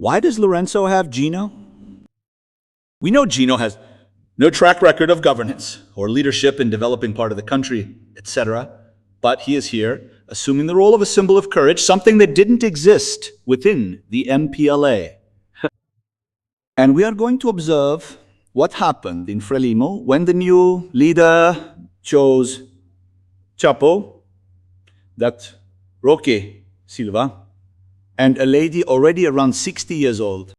Why does Lourenço have Higino? We know Higino has no track record of governance or leadership in developing part of the country, etc. But he is here, assuming the role of a symbol of courage, something that didn't exist within the MPLA. And we are going to observe what happened in Frelimo when the new leader chose Chapo, that Roque Silva, and a lady already around 60 years old.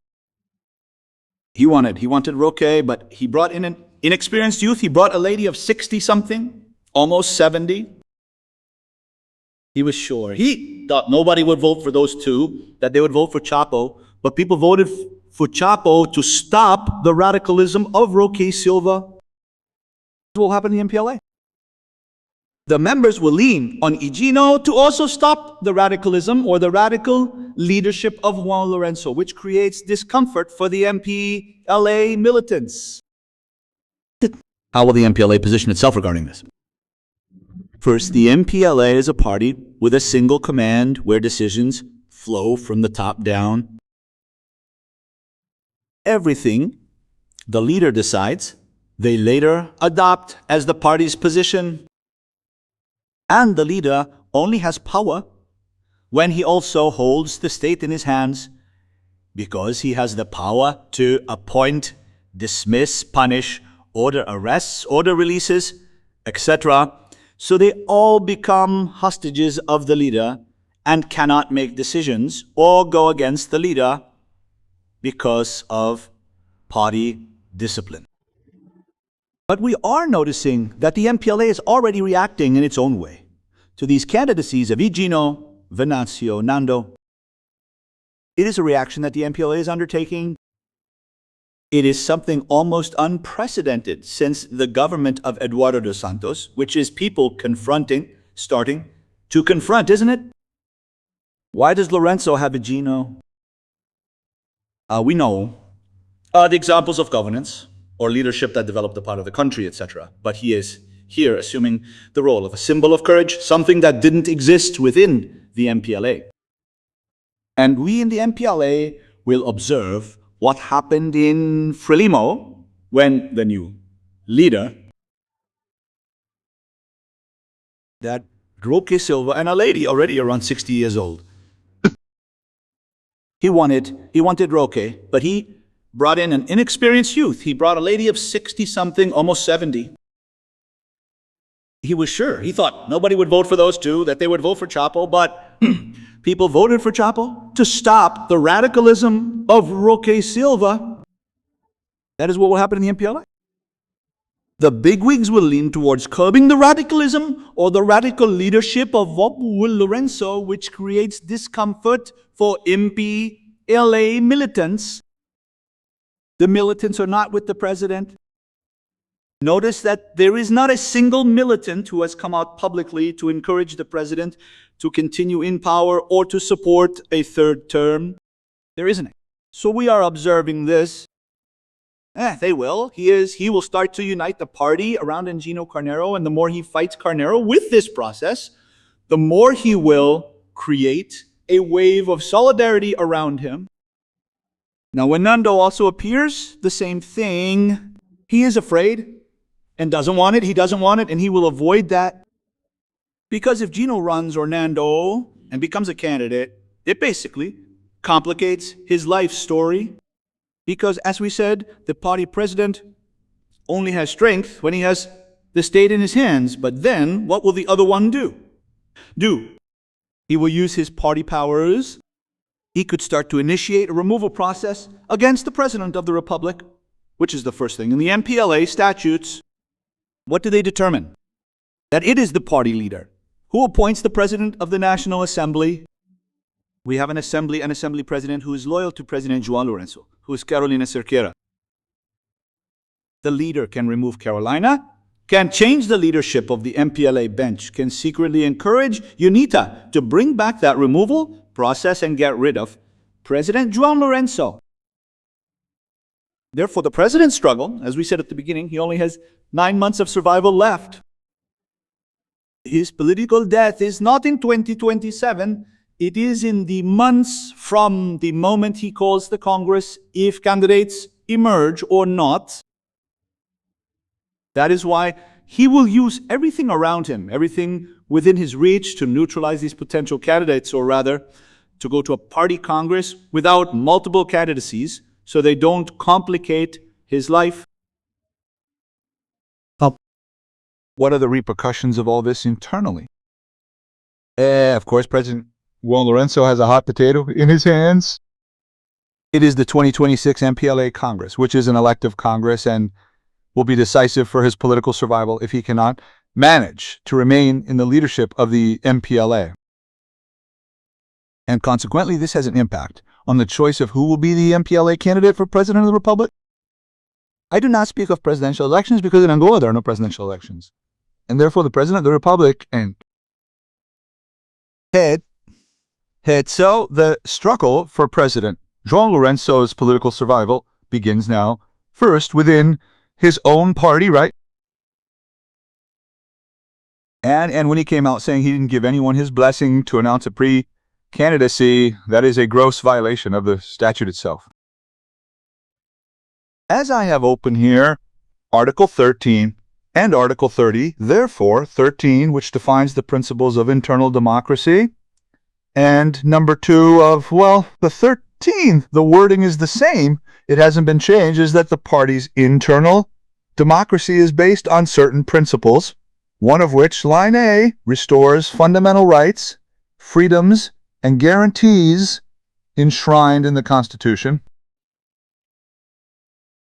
He wanted Roque, but he brought in an inexperienced youth. He brought a lady of 60-something, almost 70. He was sure. He thought nobody would vote for those two, that they would vote for Chapo, but people voted for Chapo to stop the radicalism of Roque Silva. What will happen in the MPLA? The members will lean on Higino to also stop the radicalism or the radical leadership of João Lourenço, which creates discomfort for the MPLA militants. How will the MPLA position itself regarding this? First, the MPLA is a party with a single command where decisions flow from the top down. Everything the leader decides, they later adopt as the party's position. And the leader only has power when he also holds the state in his hands, because he has the power to appoint, dismiss, punish, order arrests, order releases, etc. So they all become hostages of the leader and cannot make decisions or go against the leader because of party discipline. But we are noticing that the MPLA is already reacting in its own way to these candidacies of Higino, Venancio, Nando. It is a reaction that the MPLA is undertaking. It is something almost unprecedented since the government of Eduardo dos Santos, which is people starting to confront, isn't it? Why does Lourenço have Higino? We know the examples of governance or leadership that developed a part of the country, etc. But he is here assuming the role of a symbol of courage, something that didn't exist within the MPLA. And we in the MPLA will observe what happened in Frelimo when the new leader, that Roque Silva, and a lady already around 60 years old. He wanted Roque, but he brought in an inexperienced youth. He brought a lady of 60-something, almost 70. He was sure. He thought nobody would vote for those two, that they would vote for Chapo, but people voted for Chapo to stop the radicalism of Roque Silva. That is what will happen in the MPLA. The bigwigs will lean towards curbing the radicalism or the radical leadership of João Lourenço, which creates discomfort for MPLA militants. The militants are not with the president. Notice that there is not a single militant who has come out publicly to encourage the president to continue in power or to support a third term. There isn't. So we are observing this. They will. He will start to unite the party around Higino Carneiro, and the more he fights Carneiro with this process, the more he will create a wave of solidarity around him. Now, when Nando also appears, the same thing. He is afraid and doesn't want it. He doesn't want it, and he will avoid that. Because if Higino runs or Nando and becomes a candidate, it basically complicates his life story. Because, as we said, the party president only has strength when he has the state in his hands. But then, what will the other one do? He will use his party powers. He could start to initiate a removal process against the president of the republic, which is the first thing. In the MPLA statutes, what do they determine? That it is the party leader who appoints the president of the National Assembly. We have an assembly president who is loyal to President João Lourenço, who is Carolina Cerqueira. The leader can remove Carolina, can change the leadership of the MPLA bench, can secretly encourage UNITA to bring back that removal process and get rid of President João Lourenço. Therefore, the president's struggle, as we said at the beginning, he only has 9 months of survival left. His political death is not in 2027, It is in the months from the moment he calls the Congress, if candidates emerge or not. That is why he will use everything around him, everything within his reach to neutralize these potential candidates, or rather, to go to a party Congress without multiple candidacies so they don't complicate his life. What are the repercussions of all this internally? Of course, President João Lourenço has a hot potato in his hands. It is the 2026 MPLA Congress, which is an elective Congress and will be decisive for his political survival if he cannot manage to remain in the leadership of the MPLA. And consequently, this has an impact on the choice of who will be the MPLA candidate for President of the Republic. I do not speak of presidential elections because in Angola there are no presidential elections. And therefore the President of the Republic and So the struggle for President João Lourenço's political survival begins now, first within his own party, right? And when he came out saying he didn't give anyone his blessing to announce a pre-candidacy, that is a gross violation of the statute itself. As I have open here, Article 13 and Article 30, therefore 13, which defines the principles of internal democracy, and number 2 of, well, the 13th, the wording is the same, it hasn't been changed, is that the party's internal democracy is based on certain principles, one of which, line A, restores fundamental rights, freedoms, and guarantees enshrined in the Constitution,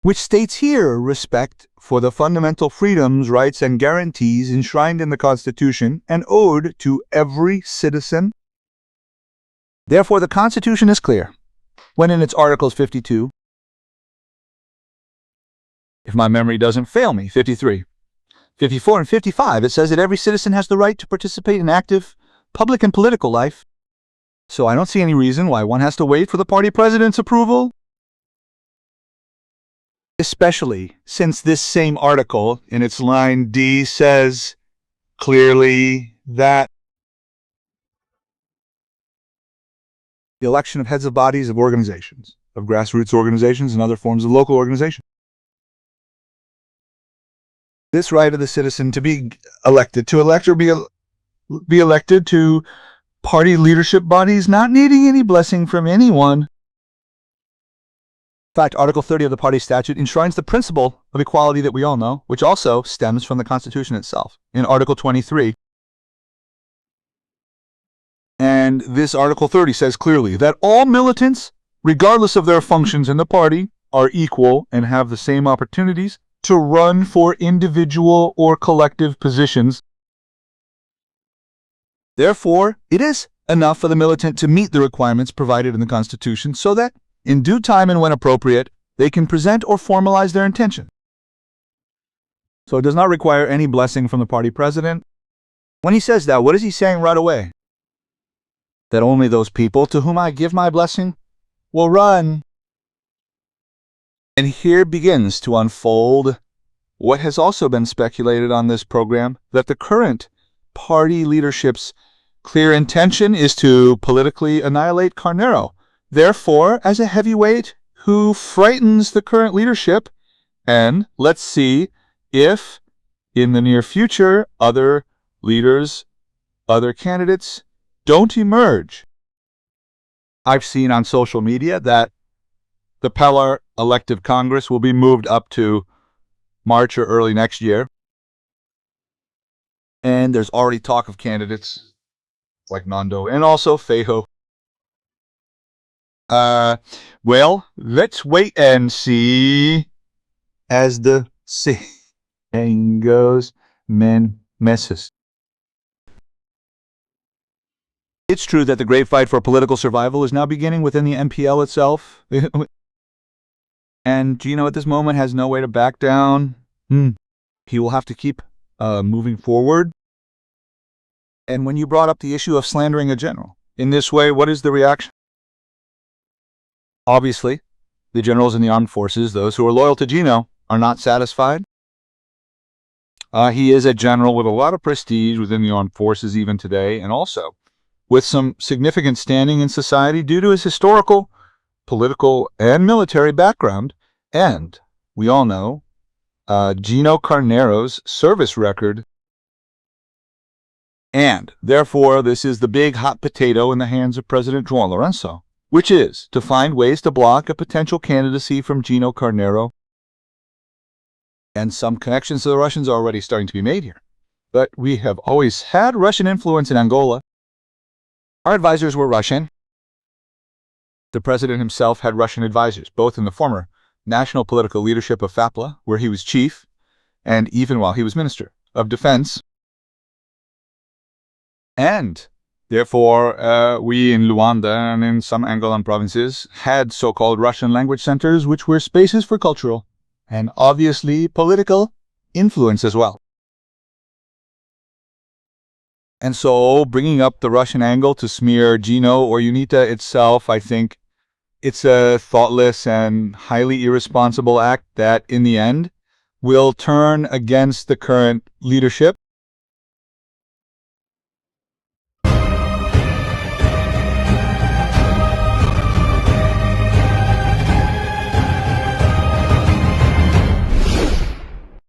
which states here respect for the fundamental freedoms, rights, and guarantees enshrined in the Constitution and owed to every citizen. Therefore, the Constitution is clear when in its Articles 52, if my memory doesn't fail me, 53, 54, and 55, it says that every citizen has the right to participate in active public and political life. So I don't see any reason why one has to wait for the party president's approval, especially since this same article in its line D says clearly that the election of heads of bodies of organizations, of grassroots organizations and other forms of local organization. This right of the citizen to be elected, to elect or be elected to party leadership bodies, not needing any blessing from anyone. In fact, Article 30 of the party statute enshrines the principle of equality that we all know, which also stems from the Constitution itself, in Article 23. And this Article 30 says clearly that all militants, regardless of their functions in the party, are equal and have the same opportunities to run for individual or collective positions. Therefore, it is enough for the militant to meet the requirements provided in the Constitution so that, in due time and when appropriate, they can present or formalize their intention. So it does not require any blessing from the party president. When he says that, what is he saying right away? That only those people to whom I give my blessing will run. And here begins to unfold what has also been speculated on this program, that the current party leadership's clear intention is to politically annihilate Carneiro, therefore, as a heavyweight who frightens the current leadership, and let's see if, in the near future, other leaders, other candidates don't emerge. I've seen on social media that the Pellar elective Congress will be moved up to March or early next year. And there's already talk of candidates like Nando and also Fejo. Well, let's wait and see. As the saying goes, men messes. It's true that the great fight for political survival is now beginning within the MPL itself. And Higino at this moment has no way to back down. He will have to keep moving forward. And when you brought up the issue of slandering a general in this way, what is the reaction? Obviously, the generals in the armed forces, those who are loyal to Higino, are not satisfied. He is a general with a lot of prestige within the armed forces even today, and also with some significant standing in society due to his historical, political, and military background, and, we all know, Higino Carneiro's service record. And, therefore, this is the big hot potato in the hands of President João Lourenço, which is to find ways to block a potential candidacy from Higino Carneiro. And some connections to the Russians are already starting to be made here. But we have always had Russian influence in Angola. Our advisors were Russian. The president himself had Russian advisors, both in the former national political leadership of FAPLA, where he was chief, and even while he was Minister of Defense. And, therefore, we in Luanda and in some Angolan provinces had so-called Russian language centers, which were spaces for cultural and obviously political influence as well. And so, bringing up the Russian angle to smear Higino or UNITA itself, I think it's a thoughtless and highly irresponsible act that, in the end, will turn against the current leadership